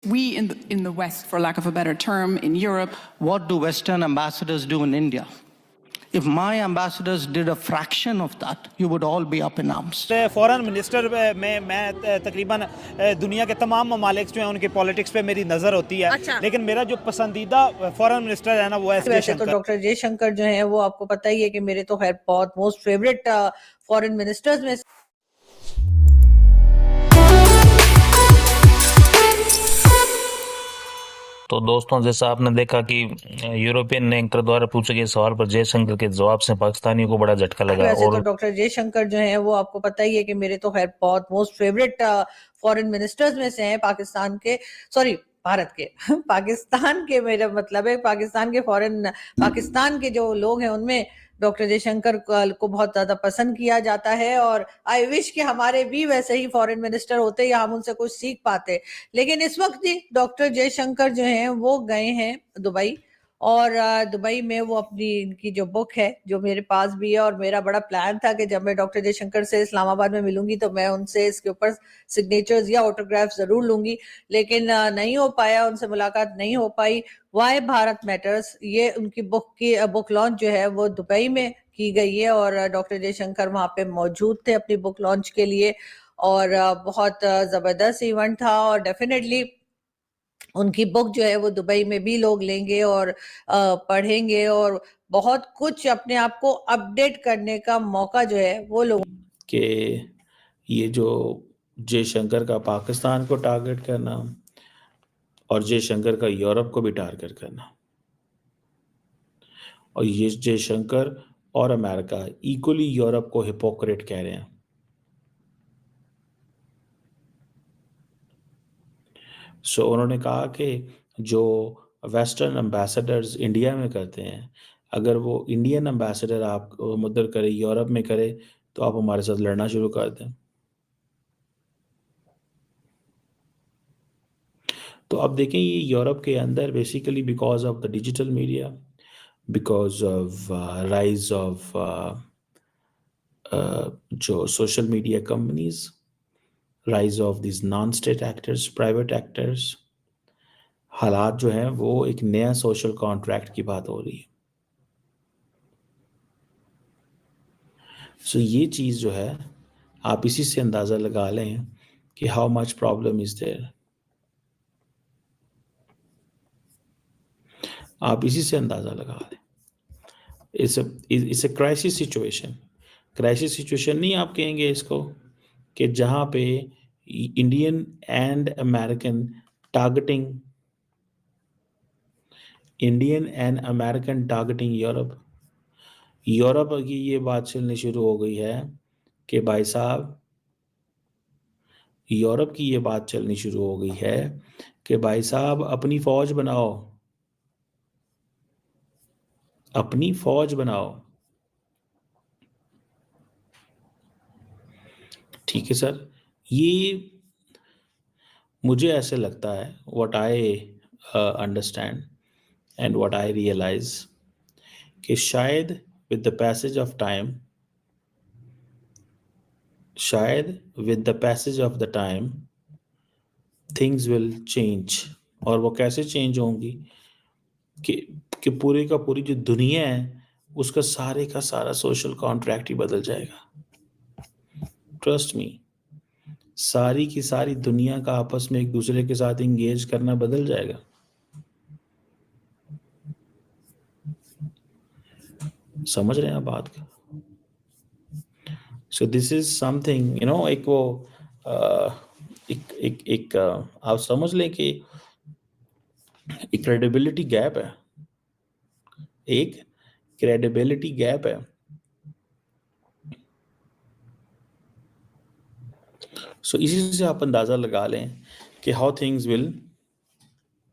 We in the West, for lack of a better term, in Europe. What do Western ambassadors do in India? If my ambassadors did a fraction of that, you would all be up in arms. Foreign minister में मैं तकरीबन दुनिया के तमाम ममालिक जो हैं उनके पॉलिटिक्स पे मेरी नज़र होती है। अच्छा। लेकिन मेरा जो पसंदीदा फॉरेन मिनिस्टर है ना वो वैसे तो डॉक्टर जयशंकर जो है वो आपको पता ही है कि मेरे तो खैर बहुत मोस्ट फेवरेट फॉरेन मिनिस्टर्स में। तो दोस्तों, जैसा आपने देखा कि यूरोपियन एंकर द्वारा पूछे गए सवाल पर जयशंकर के जवाब से पाकिस्तानियों को बड़ा झटका लगा। वैसे और तो डॉक्टर जयशंकर जो है वो आपको पता ही है कि मेरे तो खैर बहुत मोस्ट फेवरेट फॉरेन मिनिस्टर्स में से हैं पाकिस्तान के, सॉरी भारत के पाकिस्तान के, मेरा मतलब है पाकिस्तान के जो लोग हैं उनमें डॉक्टर जयशंकर को बहुत ज्यादा पसंद किया जाता है। और आई विश कि हमारे भी वैसे ही फॉरेन मिनिस्टर होते या हम उनसे कुछ सीख पाते। लेकिन इस वक्त ही डॉक्टर जयशंकर जो हैं वो गए हैं दुबई, और दुबई में वो अपनी इनकी जो बुक है जो मेरे पास भी है, और मेरा बड़ा प्लान था कि जब मैं डॉक्टर जयशंकर से इस्लामाबाद में मिलूंगी तो मैं उनसे इसके ऊपर सिग्नेचर्स या ऑटोग्राफ जरूर लूंगी, लेकिन नहीं हो पाया, उनसे मुलाकात नहीं हो पाई। वाई भारत मैटर्स, ये उनकी बुक लॉन्च जो है वो दुबई में की गई है और डॉक्टर जयशंकर वहां पे मौजूद थे अपनी बुक लॉन्च के लिए, और बहुत जबरदस्त इवेंट था। और डेफिनेटली उनकी बुक जो है वो दुबई में भी लोग लेंगे और पढ़ेंगे और बहुत कुछ अपने आप को अपडेट करने का मौका जो है वो लोग कि ये जो जयशंकर का पाकिस्तान को टारगेट करना और जयशंकर का यूरोप को भी टारगेट करना, और ये जयशंकर और अमेरिका इक्वली यूरोप को हिपोक्रेट कह रहे हैं। सो उन्होंने कहा कि जो वेस्टर्न एम्बेसडर्स इंडिया में करते हैं, अगर वो इंडियन एम्बेसडर आप उधर करे, यूरोप में करे, तो आप हमारे साथ लड़ना शुरू कर दें। तो अब देखें, ये यूरोप के अंदर basically because of the digital media, because of rise of जो social media companies, rise of this non state actors, private actors, हालात जो हैं वो एक नया सोशल कॉन्ट्रैक्ट की बात हो रही है। सो ये चीज़ जो है आप इसी से अंदाज़ा लगा लें कि how much problem is there. आप इसी से अंदाज़ा लगा लें। It's a crisis situation. Crisis situation नहीं आप कहेंगे इसको, कि जहाँ पे Indian and American targeting Europe की ये बात चलनी शुरू हो गई है कि भाई साहब, यूरोप की ये बात चलनी शुरू हो गई है कि भाई साहब अपनी फौज बनाओ, अपनी फौज बनाओ। ठीक है सर, ये मुझे ऐसे लगता है, what I understand and what I realise, कि शायद with the passage of time things will change। और वो कैसे चेंज होंगी कि पूरी का पूरी जो दुनिया है उसका सारे का सारा सोशल कॉन्ट्रैक्ट ही बदल जाएगा। ट्रस्ट मी, सारी की सारी दुनिया का आपस में एक दूसरे के साथ इंगेज करना बदल जाएगा। समझ रहे हैं आप बात का? So this is something, you know, एक वो एक आप समझ लें कि एक क्रेडिबिलिटी गैप है, एक क्रेडिबिलिटी गैप है। सो इसी से आप अंदाजा लगा लें कि हाउ थिंग्स विल